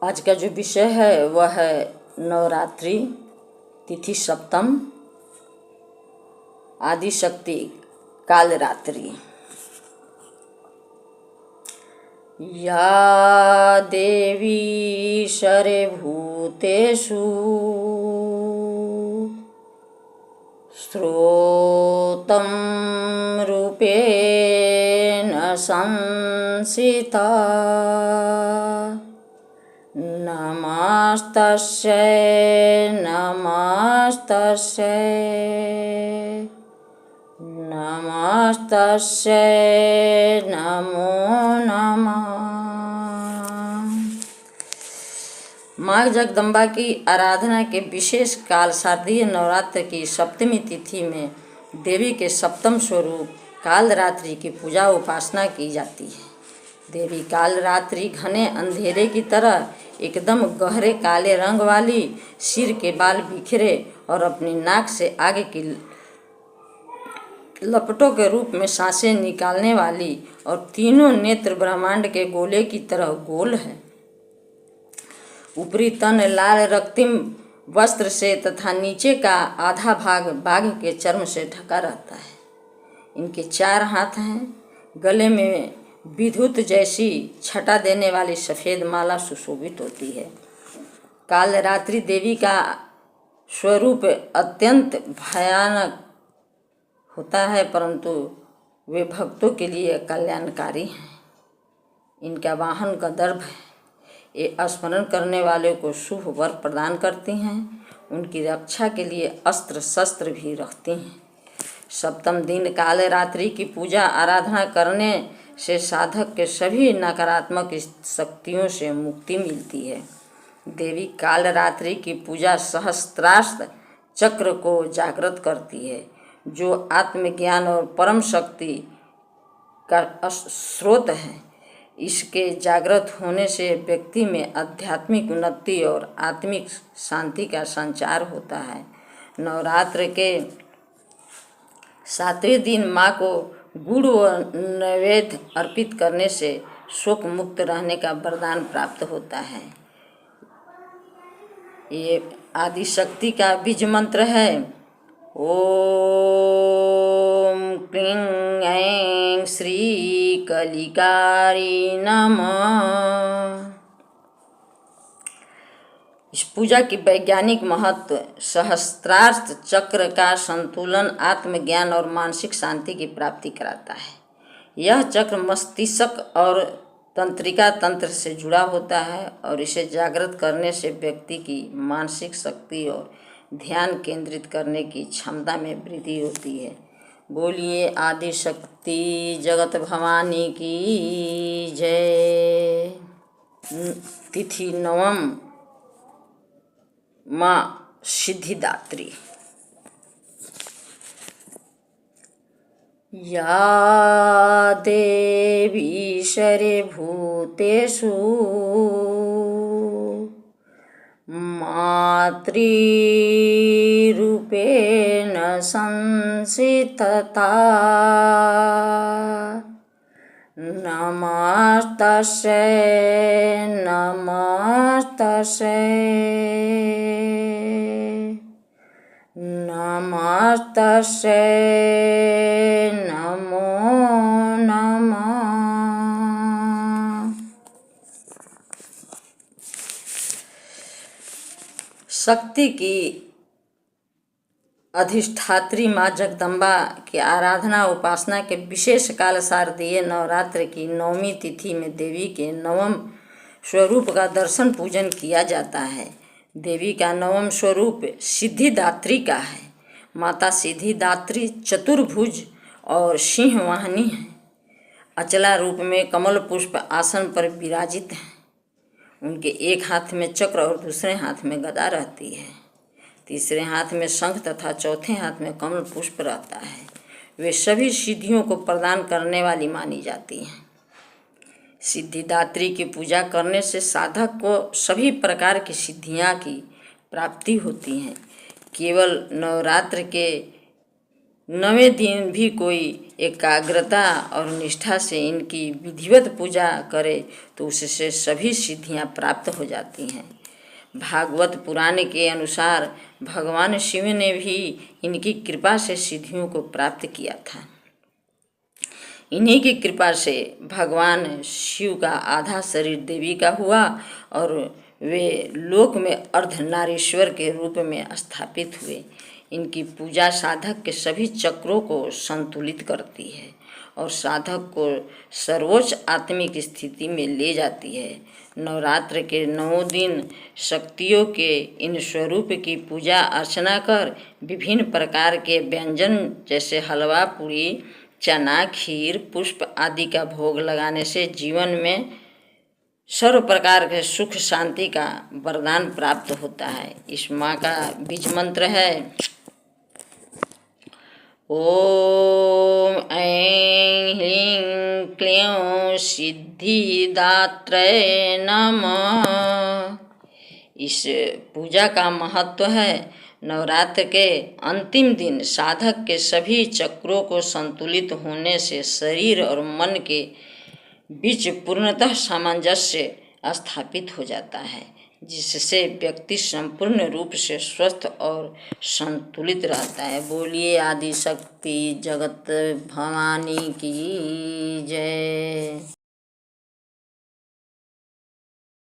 आज का जो विषय है वह है नवरात्रि, तिथि सप्तम, आदिशक्ति कालरात्रि। या देवी सर्वभूतेषु स्रोतं रूपेण संस्थिता नमस्तस्यै नमस्तस्यै नमस्तस्यै नमो नमः। माँ जगदम्बा की आराधना के विशेष काल शारदीय नवरात्र की सप्तमी तिथि में देवी के सप्तम स्वरूप कालरात्रि की पूजा उपासना की जाती है। देवी कालरात्रि घने अंधेरे की तरह एकदम गहरे काले रंग वाली, सिर के बाल बिखरे और अपनी नाक से आगे की लपटों के रूप में सांसें निकालने वाली और तीनों नेत्र ब्रह्मांड के गोले की तरह गोल है। ऊपरी तन लाल रक्तिम वस्त्र से तथा नीचे का आधा भाग बाघ के चर्म से ढका रहता है। इनके 4 हाथ हैं। गले में विद्युत जैसी छटा देने वाली सफ़ेद माला सुशोभित होती है। कालरात्रि देवी का स्वरूप अत्यंत भयानक होता है, परंतु वे भक्तों के लिए कल्याणकारी हैं। इनका वाहन गंधर्व है। ये स्मरण करने वाले को शुभ वर प्रदान करती हैं। उनकी रक्षा के लिए अस्त्र शस्त्र भी रखती हैं। सप्तम दिन कालरात्रि की पूजा आराधना करने से साधक के सभी नकारात्मक शक्तियों से मुक्ति मिलती है। देवी कालरात्रि की पूजा सहस्त्रास्त्र चक्र को जागृत करती है, जो आत्मज्ञान और परम शक्ति का स्रोत है। इसके जागृत होने से व्यक्ति में आध्यात्मिक उन्नति और आत्मिक शांति का संचार होता है। नवरात्र के 7वें दिन माँ को गुड़ व नैवेद्य अर्पित करने से शोक मुक्त रहने का वरदान प्राप्त होता है। ये आदिशक्ति का बीज मंत्र है। ओम क्लीं ऐं श्री कलिकारी नमः। इस पूजा की वैज्ञानिक महत्व सहस्त्रार्थ चक्र का संतुलन आत्मज्ञान और मानसिक शांति की प्राप्ति कराता है। यह चक्र मस्तिष्क और तंत्रिका तंत्र से जुड़ा होता है और इसे जागृत करने से व्यक्ति की मानसिक शक्ति और ध्यान केंद्रित करने की क्षमता में वृद्धि होती है। बोलिए आदिशक्ति जगत भवानी की जय। तिथि नवम, माँ सिद्धिदात्री। या देवी सर्वभूतेषु मातृरूपेण संस्थिता नमस्तस्यै नमस्तस्यै नमस्तस्यै नमो नमः। शक्ति की अधिष्ठात्री माँ जगदम्बा की आराधना उपासना के विशेष काल शारदीय नवरात्र की 9वीं तिथि में देवी के नवम स्वरूप का दर्शन पूजन किया जाता है। देवी का नवम स्वरूप सिद्धिदात्री का है। माता सिद्धिदात्री चतुर्भुज और सिंह वाहिनी है। अचला रूप में कमल पुष्प आसन पर विराजित हैं। उनके एक हाथ में चक्र और दूसरे हाथ में गदा रहती है। तीसरे हाथ में शंख तथा चौथे हाथ में कमल पुष्प रहता है। वे सभी सिद्धियों को प्रदान करने वाली मानी जाती हैं। सिद्धिदात्री की पूजा करने से साधक को सभी प्रकार की सिद्धियां की प्राप्ति होती हैं। केवल नवरात्र के 9वें दिन भी कोई एकाग्रता और निष्ठा से इनकी विधिवत पूजा करे तो उससे सभी सिद्धियां प्राप्त हो जाती हैं। भागवत पुराण के अनुसार भगवान शिव ने भी इनकी कृपा से सिद्धियों को प्राप्त किया था। इन्हीं की कृपा से भगवान शिव का आधा शरीर देवी का हुआ और वे लोक में अर्धनारीश्वर के रूप में स्थापित हुए। इनकी पूजा साधक के सभी चक्रों को संतुलित करती है और साधक को सर्वोच्च आत्मिक स्थिति में ले जाती है। नवरात्र के 9 दिन शक्तियों के इन स्वरूप की पूजा अर्चना कर विभिन्न प्रकार के व्यंजन जैसे हलवा, पूरी, चना, खीर, पुष्प आदि का भोग लगाने से जीवन में सर्व प्रकार के सुख शांति का वरदान प्राप्त होता है। इस माँ का बीज मंत्र है ओम ऐं ह्रीं क्लीं सिद्धिदात्रे नमः। इस पूजा का महत्व है नवरात्र के अंतिम दिन साधक के सभी चक्रों को संतुलित होने से शरीर और मन के बीच पूर्णतः सामंजस्य स्थापित हो जाता है, जिससे व्यक्ति संपूर्ण रूप से स्वस्थ और संतुलित रहता है। बोलिए आदि शक्ति जगत भवानी की जय।